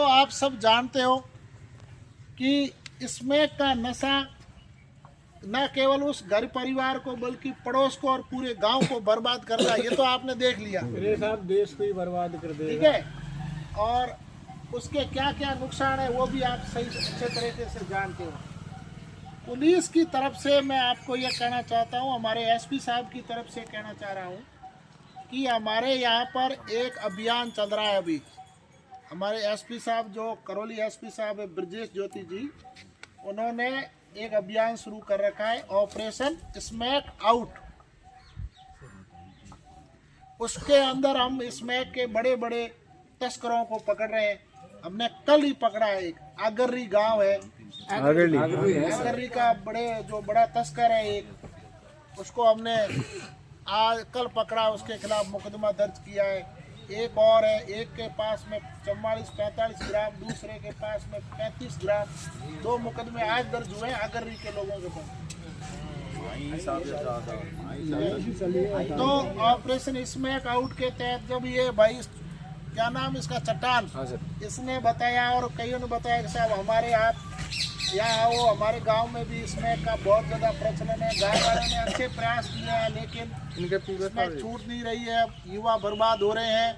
तो आप सब जानते हो कि स्मैक का नशा न केवल उस घर परिवार को बल्कि पड़ोस को और पूरे गांव को बर्बाद कर रहा है। ये तो आपने देख लिया। मेरे साहब देश को ही बर्बाद कर देगा। ठीक है, और उसके क्या क्या नुकसान है वो भी आप सही अच्छे तरीके से जानते हो। पुलिस की तरफ से मैं आपको ये कहना चाहता हूँ, हमारे एसपी साहब की तरफ से कहना चाह रहा हूँ कि हमारे यहाँ पर एक अभियान चल रहा है। अभी हमारे एसपी साहब जो करौली एसपी साहब है ब्रजेश ज्योति जी, उन्होंने एक अभियान शुरू कर रखा है, ऑपरेशन स्मैक आउट। उसके अंदर हम स्मैक के बड़े बड़े तस्करों को पकड़ रहे हैं। हमने कल ही पकड़ा है, एक आगर्री गांव है, आगर्री का बड़ा तस्कर है एक, उसको हमने आज कल पकड़ा, उसके खिलाफ मुकदमा दर्ज किया है। एक और है, एक के पास में 44-45 ग्राम, दूसरे के पास में 35 ग्राम। 2 मुकदमे आज दर्ज हुए हैं आगर्री के लोगों के पास। तो ऑपरेशन स्मैक आउट के तहत जब ये भाई क्या नाम इसका चट्टान, इसने बताया और कईयों ने बताया कि साहब हमारे यहाँ आओ, हमारे गांव में भी स्मैक का बहुत ज़्यादा प्रचलन है। गाँव वालों ने अच्छे प्रयास किए हैं लेकिन स्मैक छूट नहीं रही है, युवा बर्बाद हो रहे हैं।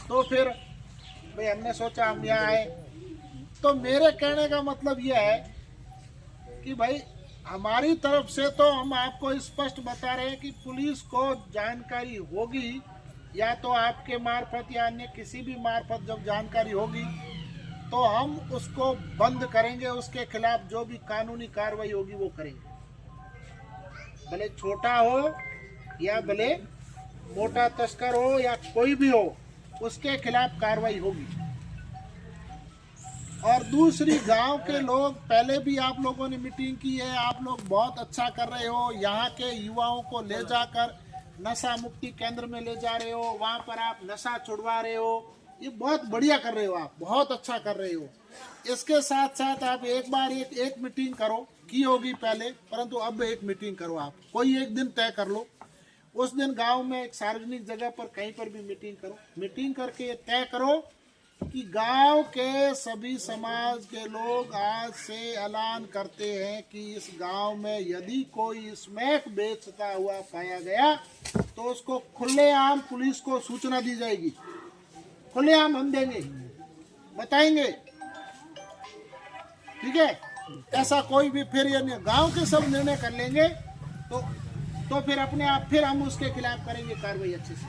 तो फिर भाई हमने सोचा हम यहाँ आए। तो मेरे कहने का मतलब यह है कि भाई हमारी तरफ से तो हम आपको स्पष्ट बता रहे हैं कि पुलिस को जानकारी होगी, या तो आपके मार्फत या अन्य किसी भी मार्फत जब जानकारी होगी तो हम उसको बंद करेंगे। उसके खिलाफ जो भी कानूनी कार्रवाई होगी वो करेंगे, भले छोटा हो या भले मोटा तस्कर हो या कोई भी हो, उसके खिलाफ कार्रवाई होगी। और दूसरी, गांव के लोग पहले भी आप लोगों ने मीटिंग की है, आप लोग बहुत अच्छा कर रहे हो। यहाँ के युवाओं को ले जाकर नशा मुक्ति केंद्र में ले जा रहे हो, वहाँ पर आप नशा छुड़वा रहे हो, ये बहुत बढ़िया कर रहे हो, आप बहुत अच्छा कर रहे हो। इसके साथ साथ आप एक बार एक मीटिंग करो, की होगी पहले, परंतु अब एक मीटिंग करो। आप कोई एक दिन तय कर लो, उस दिन गांव में एक सार्वजनिक जगह पर कहीं पर भी मीटिंग करो। मीटिंग करके तय करो कि गांव के सभी समाज के लोग आज से ऐलान करते हैं कि इस गांव में यदि कोई स्मैक बेचता हुआ पाया गया तो उसको खुलेआम पुलिस को सूचना दी जाएगी। खुलेआम हम देंगे, बताएंगे, ठीक है। ऐसा कोई भी फिर ये गांव के सब निर्णय कर लेंगे तो फिर अपने आप फिर हम उसके खिलाफ करेंगे कार्रवाई अच्छे से।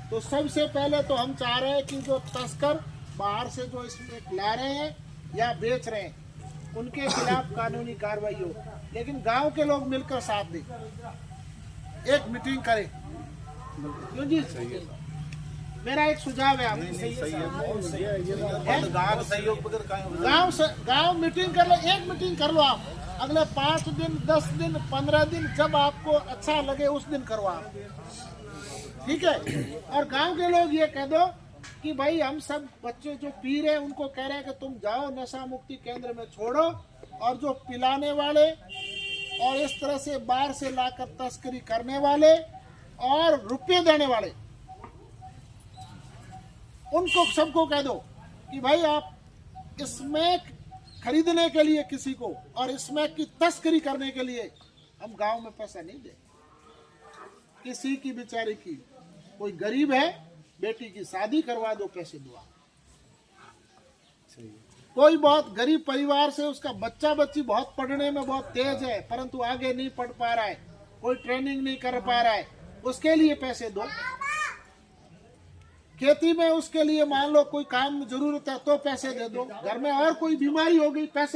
तो सबसे पहले तो हम चाह रहे हैं कि जो तस्कर बाहर से जो इसमें ला रहे हैं या बेच रहे हैं, उनके खिलाफ कानूनी कार्रवाई हो, लेकिन गांव के लोग मिलकर साथ दें, एक मीटिंग करें। क्यों जी? मेरा एक सुझाव है आपको, गांव मीटिंग कर लो, एक मीटिंग कर लो आप। अगले 5 दिन, 10 दिन, 15 दिन, जब आपको अच्छा लगे उस दिन करो आप, ठीक है। और गांव के लोग ये कह दो कि भाई हम सब बच्चे जो पी रहे हैं उनको कह रहे हैं कि तुम जाओ नशा मुक्ति केंद्र में छोड़ो, और जो पिलाने वाले और इस तरह से बाहर से लाकर तस्करी करने वाले और रुपये देने वाले, उनको सबको कह दो कि भाई आप स्मैक खरीदने के लिए किसी को और स्मैक की तस्करी करने के लिए हम गांव में पैसा नहीं दे। किसी की बेचारी की, कोई गरीब है, बेटी की शादी करवा दो, पैसे दो। कोई बहुत गरीब परिवार से उसका बच्ची बहुत पढ़ने में बहुत तेज है परंतु आगे नहीं पढ़ पा रहा है, कोई ट्रेनिंग नहीं कर पा रहा है, उसके लिए पैसे दो। खेती में उसके लिए मान लो कोई काम जरूरत है तो पैसे दे दो। घर में और कोई बीमारी हो गई, पैसे